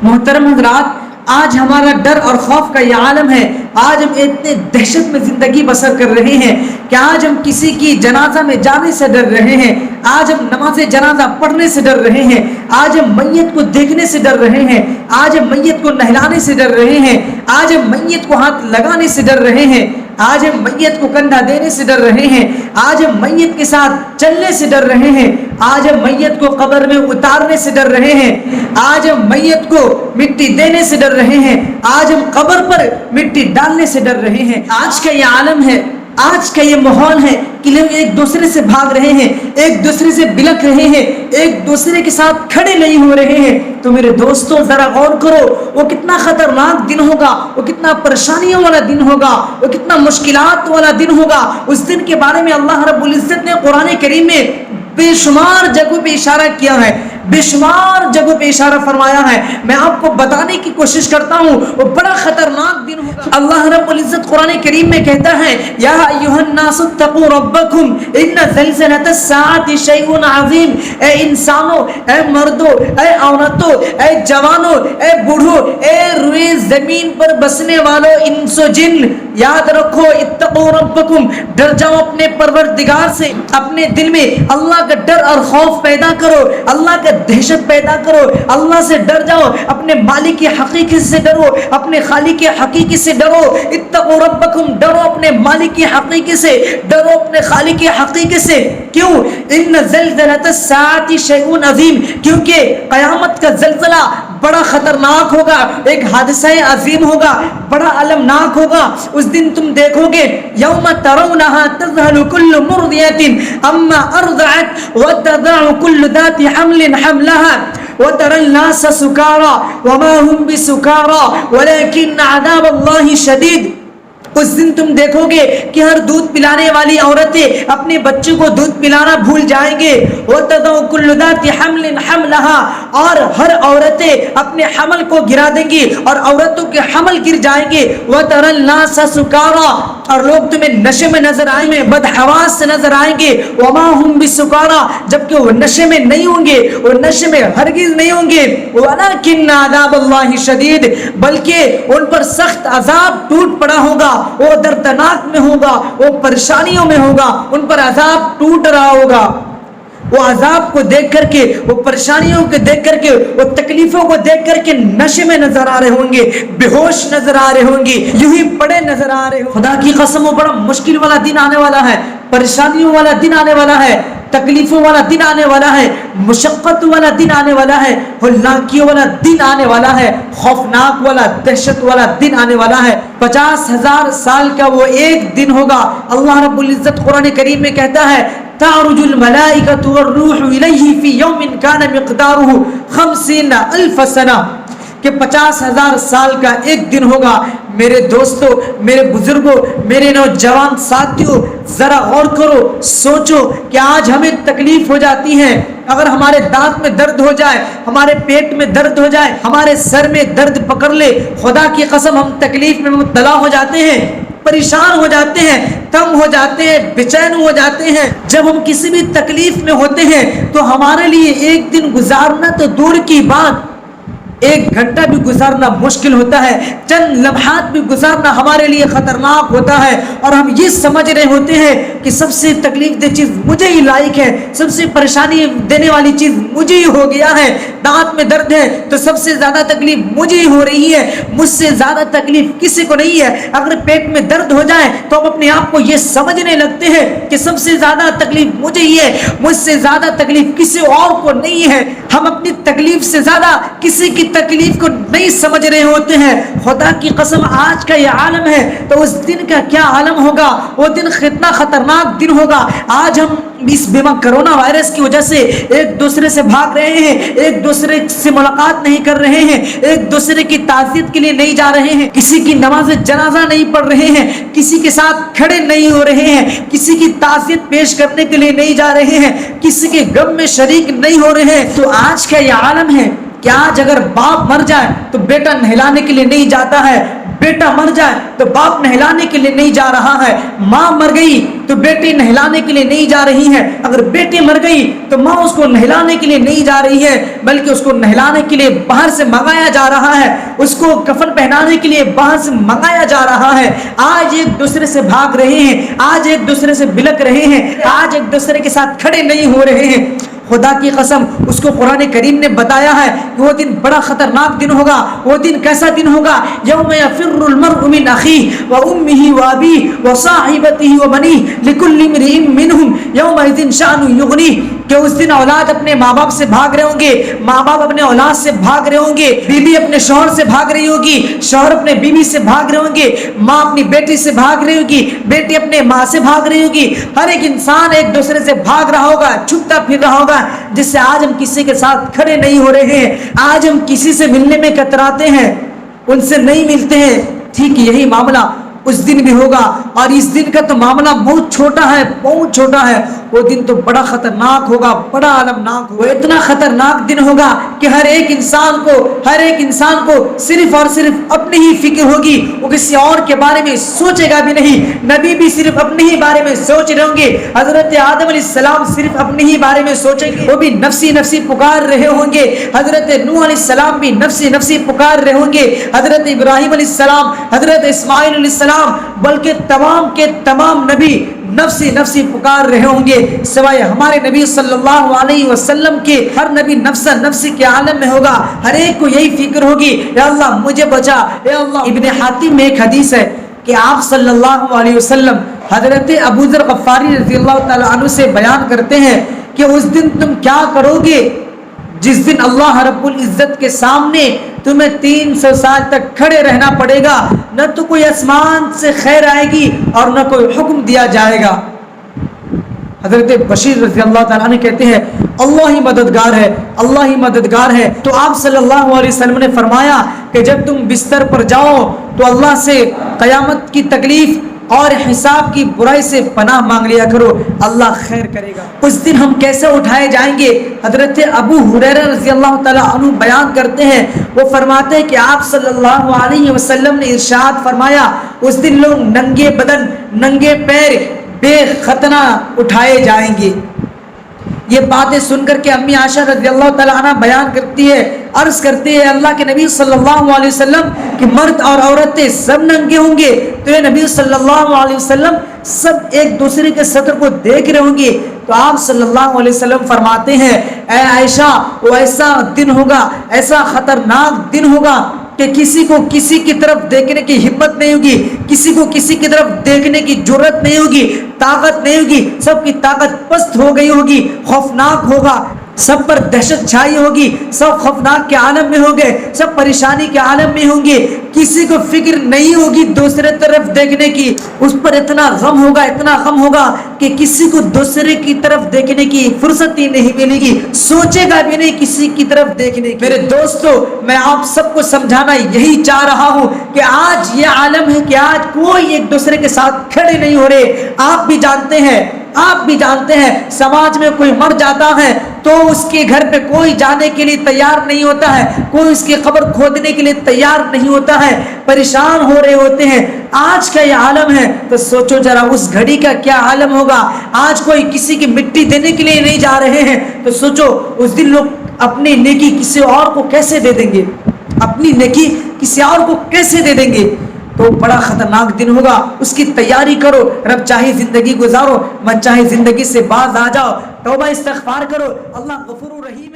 محترم حضرات، آج ہمارا ڈر اور خوف کا یہ عالم ہے. آج ہم اتنے دہشت میں زندگی بسر کر رہے ہیں کہ آج ہم کسی کی جنازہ میں جانے سے ڈر رہے ہیں. آج ہم نماز جنازہ پڑھنے سے ڈر رہے ہیں. آج ہم میت کو دیکھنے سے ڈر رہے ہیں. آج ہم میت کو نہلانے سے ڈر رہے ہیں. آج ہم میت کو ہاتھ لگانے سے ڈر رہے ہیں. آج ہم میت کو کندھا دینے سے ڈر رہے ہیں. آج ہم میت کے ساتھ چلنے سے ڈر رہے ہیں. آج ہم میت کو قبر میں اتارنے سے ڈر رہے ہیں. آج ہم میت کو مٹی دینے سے ڈر رہے ہیں. آج ہم قبر پر مٹی ڈالنے سے ڈر رہے ہیں. آج کا یہ عالم ہے، آج کا یہ ماحول ہے کہ لوگ ایک دوسرے سے بھاگ رہے ہیں، ایک دوسرے سے بلک رہے ہیں، ایک دوسرے کے ساتھ کھڑے نہیں ہو رہے ہیں. تو میرے دوستوں ذرا غور کرو، وہ کتنا خطرناک دن ہوگا، وہ کتنا پریشانیوں والا دن ہوگا، وہ کتنا مشکلات والا دن ہوگا. اس دن کے بارے میں اللہ رب العزت نے قرآن کریم میں بے شمار جگہوں پہ اشارہ کیا ہے، بے شمار جگہوں پہ اشارہ فرمایا ہے. میں آپ کو بتانے کی کوشش کرتا ہوں وہ بڑا خطرناک دن ہوگا. اللہ رب العزت قرآن کریم میں کہتا ہے یا ایھا الناس اتقوا ربکم ان زلزلۃ الساعۃ شیء عظیم. اے انسانوں، اے مردوں، اے عورتوں، اے جوانوں، اے بوڑھوں، اے روئے زمین پر بسنے والوں انس و جن، یاد رکھو اتقوا ربکم، ڈر جاؤ اپنے پروردگار سے. اپنے دل میں اللہ کا ڈر اور خوف پیدا کرو، اللہ کا دہشت پیدا کرو، اللہ سے ڈر جاؤ، اپنے مالک حقیقی سے ڈرو، اپنے خالق حقیقی سے ڈرو. اتقوا ربکم، ڈرو اپنے مالک حقیقی سے، ڈرو اپنے خالق حقیقی سے. کیوں؟ ان زلزلۃ الساعۃ شیء عظیم، کیونکہ قیامت کا زلزلہ بڑا خطرناک ہوگا، ایک حادثہ عظیم ہوگا، بڑا المناک ہوگا. اس دن تم دیکھو گے یوم ترونها تذهل كل مرضیۃ اما ارضعت وتضع كل ذات حمل حملها وترى الناس سكارى وما هم بسكارى ولكن عذاب الله شديد. اس دن تم دیکھو گے کہ ہر دودھ پلانے والی عورتیں اپنے بچوں کو دودھ پلانا بھول جائیں گے. وتضع كل ذات حمل حملها، اور ہر عورتیں اپنے حمل کو گرا دیں گی اور عورتوں کے حمل گر جائیں گے. وترى الناس سكارى، اور لوگ تمہیں نشے میں نظر آئیں گے، بدحواس سے نظر آئیں گے. وما هم بسكارى، جبکہ وہ نشے میں نہیں ہوں گے، وہ نشے میں ہرگز نہیں ہوں گے. ولكن عذاب الله شدید، بلکہ ان پر سخت عذاب ٹوٹ پڑا ہوگا، وہ دردناک میں ہوگا، وہ پریشانیوں میں ہوگا، ان پر عذاب ٹوٹ رہا ہوگا. وہ عذاب کو دیکھ کر کے، وہ پریشانیوں کو دیکھ کر کے، وہ تکلیفوں کو دیکھ کر کے نشے میں نظر آ رہے ہوں گے، بے ہوش نظر آ رہے ہوں گے، یوں ہی پڑے نظر آ رہے ہوں. خدا کی قسم وہ بڑا مشکل والا دن آنے والا ہے، پریشانیوں والا دن آنے والا ہے، تکلیفوں والا دن آنے والا ہے، مشقت والا دن آنے والا ہے، ہلاکیوں والا دن آنے والا ہے، خوفناک والا، دہشت والا دن آنے والا ہے. 50,000 سال کا وہ ایک دن ہوگا. اللہ رب العزت قرآن کریم میں کہتا ہے تعرج الملائکۃ والروح الیہ فی یوم کان مقدارہ 50,000 سنہ، کہ 50,000 سال کا ایک دن ہوگا. میرے دوستو، میرے بزرگوں، میرے نوجوان ساتھیوں، ذرا غور کرو، سوچو کہ آج ہمیں تکلیف ہو جاتی ہے. اگر ہمارے دانت میں درد ہو جائے، ہمارے پیٹ میں درد ہو جائے، ہمارے سر میں درد پکڑ لے، خدا کی قسم ہم تکلیف میں مبتلا ہو جاتے ہیں، پریشان ہو جاتے ہیں، تنگ ہو جاتے ہیں، بے چین ہو جاتے ہیں. جب ہم کسی بھی تکلیف میں ہوتے ہیں تو ہمارے لیے ایک دن گزارنا تو دور کی بات، ایک گھنٹہ بھی گزارنا مشکل ہوتا ہے، چند لمحات بھی گزارنا ہمارے لیے خطرناک ہوتا ہے. اور ہم یہ سمجھ رہے ہوتے ہیں کہ سب سے تکلیف دہ چیز مجھے ہی لائق ہے، سب سے پریشانی دینے والی چیز مجھے ہی ہو گیا ہے. دانت میں درد ہے تو سب سے زیادہ تکلیف مجھے ہی ہو رہی ہے، مجھ سے زیادہ تکلیف کسی کو نہیں ہے. اگر پیٹ میں درد ہو جائے تو ہم اپنے آپ کو یہ سمجھنے لگتے ہیں کہ سب سے زیادہ تکلیف مجھے ہی ہے، مجھ سے زیادہ تکلیف کسی اور کو نہیں ہے. ہم اپنی تکلیف سے زیادہ کسی کی تکلیف کو نہیں سمجھ رہے ہوتے ہیں. خدا کی قسم آج کا یہ عالم ہے تو اس دن کا کیا عالم ہوگا، وہ دن کتنا خطرناک دن ہوگا. آج ہم اس کرونا وائرس کی وجہ سے ایک دوسرے سے بھاگ رہے ہیں، ایک دوسرے سے ملاقات نہیں کر رہے ہیں، ایک دوسرے کی تعزیت کے لیے نہیں جا رہے ہیں، کسی کی نماز جنازہ نہیں پڑھ رہے ہیں، کسی کے ساتھ کھڑے نہیں ہو رہے ہیں، کسی کی تعزیت پیش کرنے کے لیے نہیں جا رہے ہیں، کسی کے غم میں شریک نہیں ہو رہے ہیں. تو آج کا یہ عالم ہے کہ آج اگر باپ مر جائے تو بیٹا نہلانے کے لیے نہیں جاتا ہے، بیٹا مر جائے تو باپ نہلانے کے لیے نہیں جا رہا ہے، ماں مر گئی تو تو بیٹی نہلانے کے لیے نہیں جا رہی ہے، اگر بیٹی مر گئی تو ماں اس کو نہلانے کے لیے نہیں جا رہی ہے، بلکہ اس کو نہلانے کے لیے باہر سے منگایا جا رہا ہے، اس کو کفن پہنانے کے لیے باہر سے منگایا جا رہا ہے۔ آج ایک دوسرے سے بھاگ رہے ہیں، آج ایک دوسرے سے بلک رہے ہیں، آج ایک دوسرے کے ساتھ کھڑے نہیں ہو رہے ہیں۔ خدا کی قسم اس کو قرآن کریم نے بتایا ہے کہ وہ دن بڑا خطرناک دن ہوگا۔ وہ دن کیسا دن ہوگا؟ یوم یفر المرء من اخیہ وامہ وابیہ وصاحبتہ وبنیہ لکل امرئ منہم یومئذ شأن یغنیہ، کہ اس دن اولاد اپنے ماں باپ سے بھاگ رہے ہوں گے، ماں باپ اپنے اولاد سے بھاگ رہے ہوں گے، بیوی اپنے شوہر سے بھاگ رہی ہوگی، شوہر اپنے بیوی سے بھاگ رہے ہوں گے، ماں اپنی بیٹی سے بھاگ رہی ہوگی، بیٹی اپنے ماں سے بھاگ رہی ہوگی۔ ہر ایک انسان ایک دوسرے سے بھاگ رہا ہوگا، چھپتا پھر رہا ہوگا، جس سے آج ہم کسی کے ساتھ کھڑے نہیں ہو رہے ہیں، آج ہم کسی سے ملنے میں کتراتے ہیں، ان سے نہیں ملتے ہیں۔ ٹھیک یہی معاملہ اس دن بھی ہوگا، اور اس دن کا تو معاملہ بہت چھوٹا ہے، بہت چھوٹا ہے۔ وہ دن تو بڑا خطرناک ہوگا، بڑا المناک ہوگا۔ وہ اتنا خطرناک دن ہوگا کہ ہر ایک انسان کو صرف اور صرف اپنی ہی فکر ہوگی، وہ کسی اور کے بارے میں سوچے گا بھی نہیں۔ نبی بھی صرف اپنے ہی بارے میں سوچ رہے ہوں گے، حضرت آدم علیہ السلام صرف اپنے ہی بارے میں سوچیں گے، وہ بھی نفسی نفسی پکار رہے ہوں گے۔ حضرت نوح علیہ السلام بھی نفسی نفسی پکار رہے ہوں گے، حضرت ابراہیم علیہ السلام، حضرت اسماعیل علیہ السلام، بلکہ تمام کے تمام نبی نفسی نفسی پکار رہے ہوں گے، سوائے ہمارے نبی صلی اللہ علیہ وسلم کے۔ ہر نبی نفسا نفسی کے عالم میں ہوگا، ہر ایک کو یہی فکر ہوگی، یا اللہ مجھے بچا، یا اللہ۔ ابن حاتم میں ایک حدیث ہے کہ آپ صلی اللہ علیہ وسلم حضرت ابو ذر غفاری رضی اللہ تعالیٰ عنہ سے بیان کرتے ہیں کہ اس دن تم کیا کرو گے جس دن اللہ رب العزت کے سامنے تمہیں 300 سال تک کھڑے رہنا پڑے گا، نہ تو کوئی آسمان سے خیر آئے گی اور نہ کوئی حکم دیا جائے گا۔ حضرت بشیر رضی اللہ تعالیٰ عنہ کہتے ہیں اللہ ہی مددگار ہے، اللہ ہی مددگار ہے۔ تو آپ صلی اللہ علیہ وسلم نے فرمایا کہ جب تم بستر پر جاؤ تو اللہ سے قیامت کی تکلیف اور حساب کی برائی سے پناہ مانگ لیا کرو، اللہ خیر کرے گا۔ اس دن ہم کیسے اٹھائے جائیں گے؟ حضرت ابو ہریرہ رضی اللہ تعالیٰ عنہ بیان کرتے ہیں، وہ فرماتے ہیں کہ آپ صلی اللہ علیہ وسلم نے ارشاد فرمایا اس دن لوگ ننگے بدن ننگے پیر بے ختنہ اٹھائے جائیں گے۔ یہ باتیں سن کر کے امی عائشہ رضی اللہ تعالیٰ عنہ بیان کرتی ہے، عرض کرتی ہے اللہ کے نبی صلی اللہ علیہ وسلم کہ مرد اور عورتیں سب ننگے ہوں گے، تو یہ نبی صلی اللہ علیہ وسلم سب ایک دوسرے کے سطر کو دیکھ رہے ہوں گے۔ تو آپ صلی اللہ علیہ وسلم فرماتے ہیں اے عائشہ وہ ایسا دن ہوگا، ایسا خطرناک دن ہوگا کہ کسی کو کسی کی طرف دیکھنے کی ہمت نہیں ہوگی، کسی کو کسی کی طرف دیکھنے کی جرت نہیں ہوگی، طاقت نہیں ہوگی، سب کی طاقت پست ہو گئی ہوگی، خوفناک ہوگا، سب پر دہشت چھائی ہوگی، سب خوفناک کے عالم میں ہوں گے، سب پریشانی کے عالم میں ہوں گے، کسی کو فکر نہیں ہوگی دوسرے طرف دیکھنے کی، اس پر اتنا غم ہوگا، اتنا غم ہوگا کہ کسی کو دوسرے کی طرف دیکھنے کی فرصت ہی نہیں ملے گی، سوچے گا بھی نہیں کسی کی طرف دیکھنے کی۔ میرے دوستو میں آپ سب کو سمجھانا یہی چاہ رہا ہوں کہ آج یہ عالم ہے کہ آج کوئی ایک دوسرے کے ساتھ کھڑے نہیں ہو رہے۔ آپ بھی جانتے ہیں سماج میں کوئی مر جاتا ہے تو اس کے گھر پہ کوئی جانے کے لیے تیار نہیں ہوتا ہے، کوئی اس کی قبر کھودنے کے لیے تیار نہیں ہوتا ہے، پریشان ہو رہے ہوتے ہیں۔ آج کا یہ عالم ہے تو سوچو ذرا اس گھڑی کا کیا عالم ہوگا۔ آج کوئی کسی کی مٹی دینے کے لیے نہیں جا رہے ہیں تو سوچو اس دن لوگ اپنی نیکی کسی اور کو کیسے دے دیں گے، اپنی نیکی کسی اور کو کیسے دے دیں گے۔ تو بڑا خطرناک دن ہوگا، اس کی تیاری کرو۔ رب چاہے زندگی گزارو، من چاہے زندگی سے باز آ جاؤ، توبہ استغفار کرو، اللہ غفور رحیم